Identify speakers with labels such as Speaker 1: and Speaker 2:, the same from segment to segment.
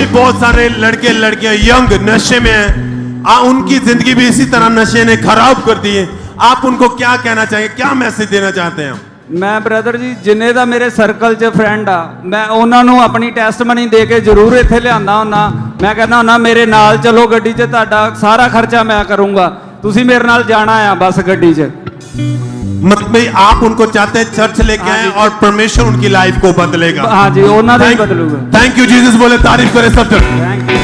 Speaker 1: बहुत सारे लड़के लड़कियां यंग नशे में हैं, उनकी जिंदगी भी इसी तरह नशे ने खराब कर दी है। आप उनको क्या कहना चाहिए, क्या मैसेज देना चाहते हैं?
Speaker 2: मैं ब्रदर जी जिन्ने दा मेरे सर्कल च फ्रेंड आ, मैं उन्होंने अपनी टेस्टमनी दे के जरूर इत्थे लिआंदा हुन्ना। मैं कहना हुन्ना मेरे नाल चलो गड्डी च, तुहाडा सारा खर्चा मैं करूंगा, तुसी मेरे नाल जाना आ बस गड्डी च।
Speaker 1: मतलब भाई आप उनको चाहते हैं चर्च लेके आए और परमेश्वर उनकी लाइफ को बदलेगा।
Speaker 2: हाँ जी, उन्होंने ही बदलूगा।
Speaker 1: थैंक यू जीसस बोले, तारीफ करे सब जन।
Speaker 2: थैंक यू,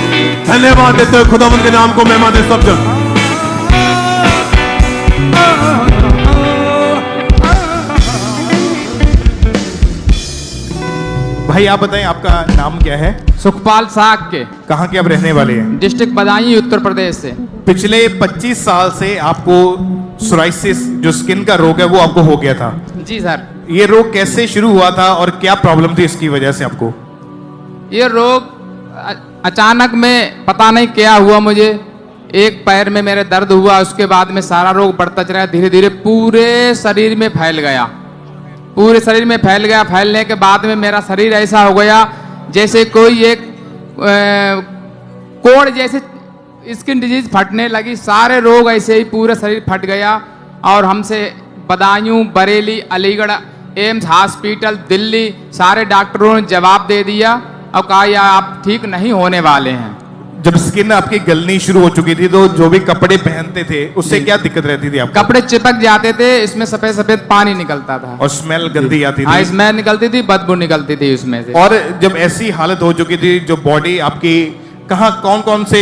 Speaker 1: धन्यवाद देते हुए खुदावंद के नाम को महिमा दे सब जन।
Speaker 3: भाई आप बताएं आपका नाम क्या है?
Speaker 4: सुखपाल साग के,
Speaker 3: कहाँ के आप रहने वाले हैं?
Speaker 4: डिस्ट्रिक्ट बदायूं, उत्तर प्रदेश से।
Speaker 3: पिछले 25 साल से आपको सोराइसिस जो स्किन का रोग है वो आपको हो गया था।
Speaker 4: जी सर।
Speaker 3: ये रोग कैसे शुरू हुआ था और क्या प्रॉब्लम थी इसकी वजह से आपको?
Speaker 4: ये रोग अचानक में पता नहीं क्या हुआ, मुझे एक पैर में मेरे दर्द हुआ, उसके बाद में सारा रोग बढ़ता चला, धीरे धीरे पूरे शरीर में फैल गया, पूरे शरीर में फैल गया। फैलने के बाद में मेरा शरीर ऐसा हो गया जैसे कोई एक कोड़ जैसे स्किन डिजीज फटने लगी, सारे रोग ऐसे ही पूरे शरीर फट गया। और हमसे बदायूं, बरेली, अलीगढ़, एम्स हॉस्पिटल, दिल्ली सारे डॉक्टरों ने जवाब दे दिया और कहा या आप ठीक नहीं होने वाले हैं।
Speaker 3: जब स्किन आपकी गलनी शुरू हो चुकी थी तो जो भी कपड़े पहनते थे उससे क्या दिक्कत रहती थी आपको?
Speaker 4: कपड़े चिपक जाते थे, इसमें सफेद सफेद पानी निकलता था
Speaker 3: और स्मेल गंदी आती
Speaker 4: हाँ,
Speaker 3: थी।
Speaker 4: स्मेल निकलती थी, बदबू निकलती थी उसमें से।
Speaker 3: और जब ऐसी हालत हो चुकी थी, जो बॉडी आपकी कहाँ कौन कौन से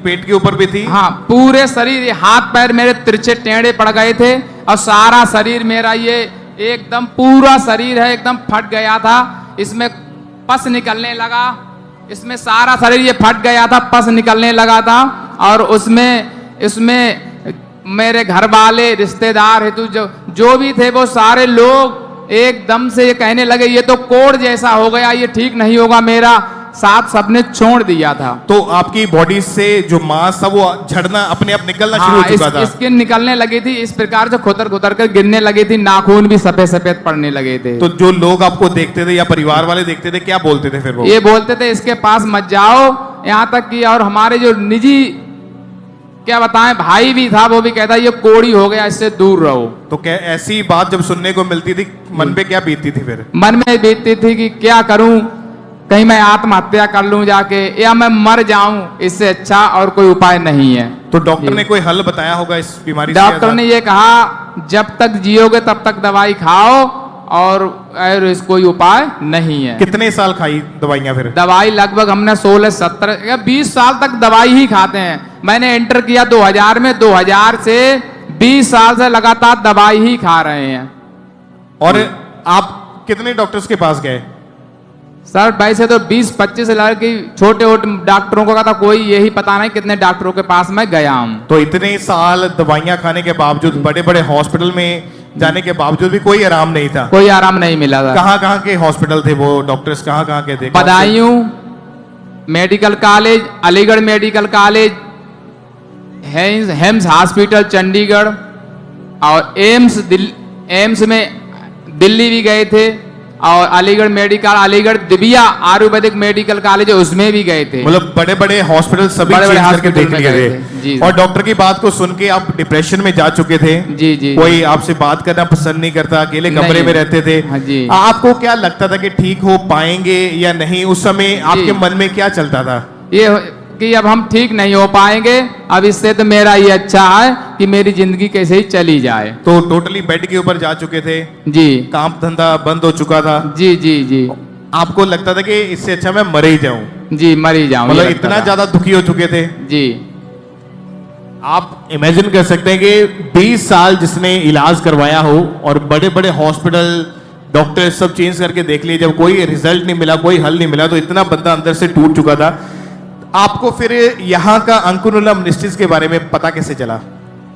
Speaker 3: पेट के ऊपर भी थी?
Speaker 4: हाँ, पूरे शरीर, हाथ पैर मेरे तिरछे टेढ़े पड़ गए थे और सारा शरीर मेरा ये एकदम पूरा शरीर है एकदम फट गया था। इसमें पस निकलने लगा, इसमें सारा शरीर ये फट गया था, पस निकलने लगा था। और इसमें मेरे घर वाले, रिश्तेदार हेतु जो भी थे वो सारे लोग एकदम से ये कहने लगे ये तो कोढ़ जैसा हो गया, ये ठीक नहीं होगा, मेरा साथ सबने छोड़ दिया था।
Speaker 3: तो आपकी बॉडी से जो मांस था वो झड़ना अपने आप निकलना शुरू हो चुका था?
Speaker 4: स्किन निकलने लगी थी, इस प्रकार से खुतर खुतर कर गिरने लगी थी, नाखून भी सफेद सफेद पड़ने लगे थे।
Speaker 3: तो जो लोग आपको देखते थे या परिवार वाले देखते थे क्या बोलते थे फिर वो?
Speaker 4: ये बोलते थे इसके पास मत जाओ, यहाँ तक कि और हमारे जो निजी क्या बताएं भाई भी था, वो भी कहता ये कोड़ी हो गया, इससे दूर रहो।
Speaker 3: तो क्या ऐसी बात जब सुनने को मिलती थी मन पे क्या बीतती थी फिर?
Speaker 4: मन में बीतती थी कि क्या करूं, कहीं मैं आत्महत्या कर लूं जाके या मैं मर जाऊं, इससे अच्छा और कोई उपाय नहीं है।
Speaker 3: तो डॉक्टर ने कोई हल बताया होगा इस बीमारी से?
Speaker 4: डॉक्टर ने ये कहा जब तक जियोगे तब तक दवाई खाओ और इस कोई उपाय नहीं है।
Speaker 3: कितने साल खाई दवाइयां फिर?
Speaker 4: दवाई लगभग हमने 16, 17 या 20 साल तक दवाई ही खाते हैं। मैंने एंटर किया 2000 में, 2000 से 20 साल से लगातार दवाई ही खा रहे हैं।
Speaker 3: और आप कितने डॉक्टर्स के पास गए?
Speaker 4: सर वैसे तो 20-25 लड़की छोटे डॉक्टरों को कहा था, कोई यही पता नहीं कितने डॉक्टरों के पास मैं गया हूं।
Speaker 3: तो इतने साल दवाइयां खाने के बावजूद, बड़े बड़े हॉस्पिटल में जाने के बावजूद भी कोई आराम नहीं था?
Speaker 4: कोई आराम नहीं मिला था।
Speaker 3: कहाँ के हॉस्पिटल थे वो? डॉक्टर्स कहाँ के थे?
Speaker 4: Badaun medical college, Aligarh medical college, हेम्स हॉस्पिटल चंडीगढ़ और एम्स में दिल्ली भी गए थे, और Aligarh medical, Aligarh Divya Ayurvedic medical college उसमें भी गए थे।
Speaker 3: मतलब बड़े बड़े हॉस्पिटल सभी
Speaker 4: बड़े
Speaker 3: चेंज करके
Speaker 4: हॉस्पिटल
Speaker 3: देख
Speaker 4: में
Speaker 3: लिए
Speaker 4: गए
Speaker 3: थे।
Speaker 4: जी।
Speaker 3: और डॉक्टर की बात को सुन के आप डिप्रेशन में जा चुके थे?
Speaker 4: जी जी।
Speaker 3: कोई आपसे बात करना पसंद नहीं करता, अकेले कमरे में रहते थे।
Speaker 4: हाँ जी।
Speaker 3: आपको क्या लगता था कि ठीक हो पाएंगे या नहीं? उस समय आपके मन में क्या चलता था?
Speaker 4: ये कि अब हम ठीक नहीं हो पाएंगे, अब इससे तो मेरा ये अच्छा है कि मेरी जिंदगी कैसे ही चली जाए।
Speaker 3: तो टोटली बेड के ऊपर जा चुके थे?
Speaker 4: जी।
Speaker 3: काम धंधा बंद हो चुका था?
Speaker 4: जी जी जी।
Speaker 3: आपको लगता था कि इससे अच्छा मैं मर ही जाऊं?
Speaker 4: जी, मर ही जाऊं।
Speaker 3: मतलब इतना ज्यादा दुखी हो चुके थे?
Speaker 4: जी।
Speaker 3: आप इमेजिन कर सकते हैं कि 20 साल जिसने इलाज करवाया हो और बड़े बड़े हॉस्पिटल, डॉक्टर सब चेंज करके देख लिए, जब कोई रिजल्ट नहीं मिला, कोई हल नहीं मिला, तो इतना बंदा अंदर से टूट चुका था। आपको फिर यहाँ का अंकुरमुला मिनिस्ट्रीज के बारे में पता कैसे चला?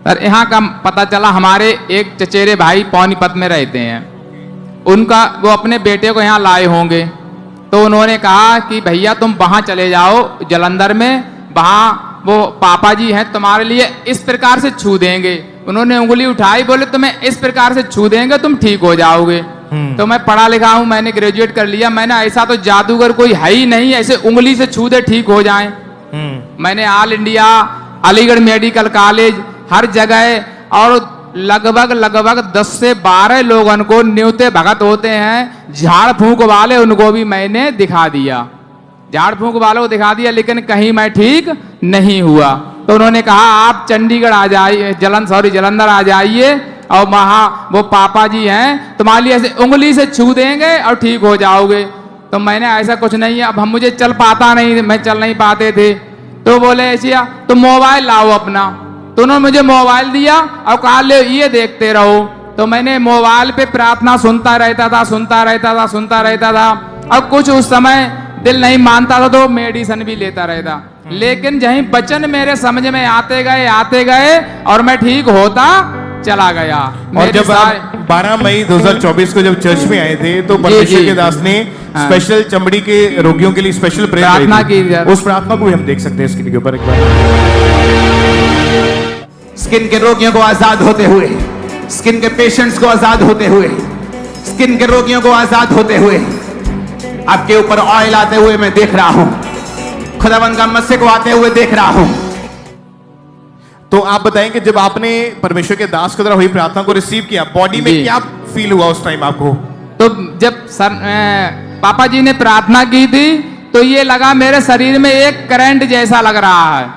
Speaker 4: सर यहाँ का पता चला, हमारे एक चचेरे भाई पानीपत में रहते हैं, उनका वो अपने बेटे को यहाँ लाए होंगे, तो उन्होंने कहा कि भैया तुम वहाँ चले जाओ जलंधर में, वहाँ वो पापा जी हैं तुम्हारे लिए इस प्रकार से छू देंगे। उन्होंने उंगली उठाई, बोले तुम्हें इस प्रकार से छू देंगे तुम ठीक हो जाओगे। तो मैं पढ़ा लिखा हूं, मैंने ग्रेजुएट कर लिया। मैंने ऐसा तो जादूगर कोई है ही नहीं, ऐसे उंगली से छू दे ठीक हो जाए। मैंने all India, Aligarh medical college, हर जगह और लगभग 10 से 12 लोगों को न्योते भगत होते हैं झाड़ फूंक वाले, उनको भी मैंने दिखा दिया, झाड़ फूंक वालों को दिखा दिया, लेकिन कहीं मैं ठीक नहीं हुआ। तो उन्होंने कहा आप चंडीगढ़ आ जाइए, जलंधर आ जाइए, और वहाँ वो पापा जी हैं, तुम्हारे लिए ऐसे उंगली से छू देंगे और ठीक हो जाओगे। तो मैंने ऐसा कुछ नहीं है, अब हम मुझे चल पाता नहीं, मैं चल नहीं पाते थे। तो बोले ऐसे तो मोबाइल लाओ अपना। तो उन्होंने मुझे मोबाइल दिया और कहा ले ये देखते रहो। तो मैंने मोबाइल पे प्रार्थना सुनता रहता था और कुछ उस समय दिल नहीं मानता था तो मेडिसिन भी लेता रहता, लेकिन जहीं वचन मेरे समझ में आते गए और मैं ठीक होता चला गया।
Speaker 3: और जब आप 12 मई 2024 को जब चर्च में आए थे तो परमेश्वर के दास ने स्पेशल चमड़ी के रोगियों के लिए स्पेशल
Speaker 4: प्रार्थना की।
Speaker 3: उस प्रार्थना को भी हम देख सकते हैं स्क्रीन के ऊपर एक बार।
Speaker 5: स्किन के रोगियों को आजाद होते हुए, स्किन के पेशेंट्स को आजाद होते हुए, स्किन के रोगियों को आजाद होते हुए आपके ऊपर ऑयल आते हुए मैं देख रहा हूं, खुदावंद का मस्से को आते हुए देख रहा हूं।
Speaker 3: तो आप बताएं कि जब आपने परमेश्वर के दास के द्वारा हुई प्रार्थना को रिसीव किया, बॉडी में क्या फील हुआ उस टाइम आपको?
Speaker 4: तो जब पापा जी ने प्रार्थना की थी तो ये लगा मेरे शरीर में एक करंट जैसा लग रहा है,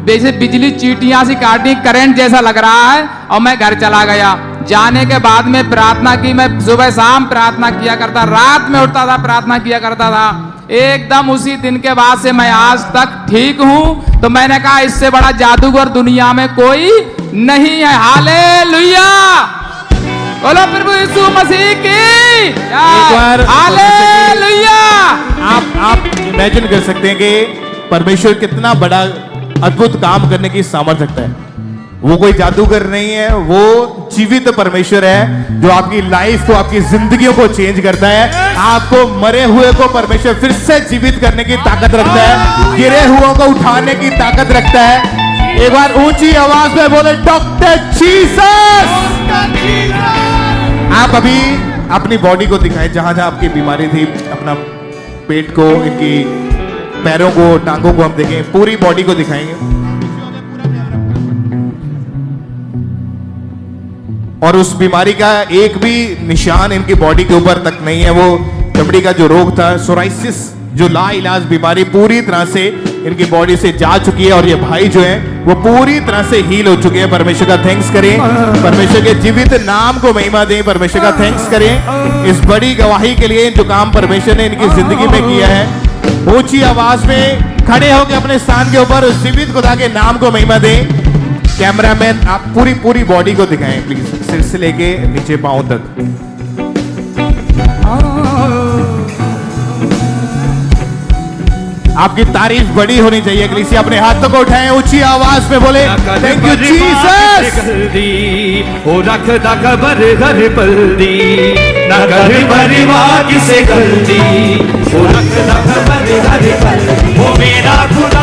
Speaker 4: जैसे बिजली चीटियां सी काटी, करंट जैसा लग रहा है। और मैं घर चला गया। जाने के बाद में प्रार्थना की, मैं सुबह शाम प्रार्थना किया करता, रात में उठता था प्रार्थना किया करता था। एकदम उसी दिन के बाद से मैं आज तक ठीक हूं। तो मैंने कहा इससे बड़ा जादूगर दुनिया में कोई नहीं है। हालेलुया, बोलो प्रभु यीशु मसीह की
Speaker 3: बार
Speaker 4: हालेलुया।
Speaker 3: आप इमेजिन कर सकते हैं कि परमेश्वर कितना बड़ा अद्भुत काम करने की सामर्थ्य रखता है। वो कोई जादूगर नहीं है, वो जीवित परमेश्वर है जो आपकी लाइफ को, आपकी जिंदगियों को चेंज करता है। आपको मरे हुए को परमेश्वर फिर से जीवित करने की ताकत रखता है, गिरे हुओं को उठाने की ताकत रखता है। एक बार ऊंची आवाज में बोले डॉक्टर जीसस। आप अभी अपनी बॉडी को दिखाएं, जहां जहां आपकी बीमारी थी, अपना पेट को, इनकी पैरों को, टांगों को हम देखें, पूरी बॉडी को दिखाएंगे। और उस बीमारी का एक भी निशान इनकी बॉडी के ऊपर तक नहीं है। वो चमड़ी का जो रोग था, सोराइसिस, जो लाइलाज बीमारी पूरी तरह से इनकी बॉडी से जा चुकी है। और ये भाई जो है वो पूरी तरह से हील हो चुके हैं। परमेश्वर का थैंक्स करें, परमेश्वर के जीवित नाम को महिमा दें, परमेश्वर का थैंक्स करें इस बड़ी गवाही के लिए जो काम परमेश्वर ने इनकी जिंदगी में किया है। ऊंची आवाज में खड़े होकर अपने स्थान के ऊपर उस जीवित खुदा के नाम को महिमा दें। कैमरामैन आप पूरी बॉडी को दिखाएं प्लीज, सिर से लेके नीचे पांव तक। आपकी तारीफ बड़ी होनी चाहिए। कलीसी अपने हाथों को उठाएं, ऊंची आवाज में बोले थैंक यू जीसस।
Speaker 6: ओ रख दा खबर घर पल्दी ना घर परिवार किसे गलती, ओ रख दा खबर घर पल्दी, ओ मेरा खुदा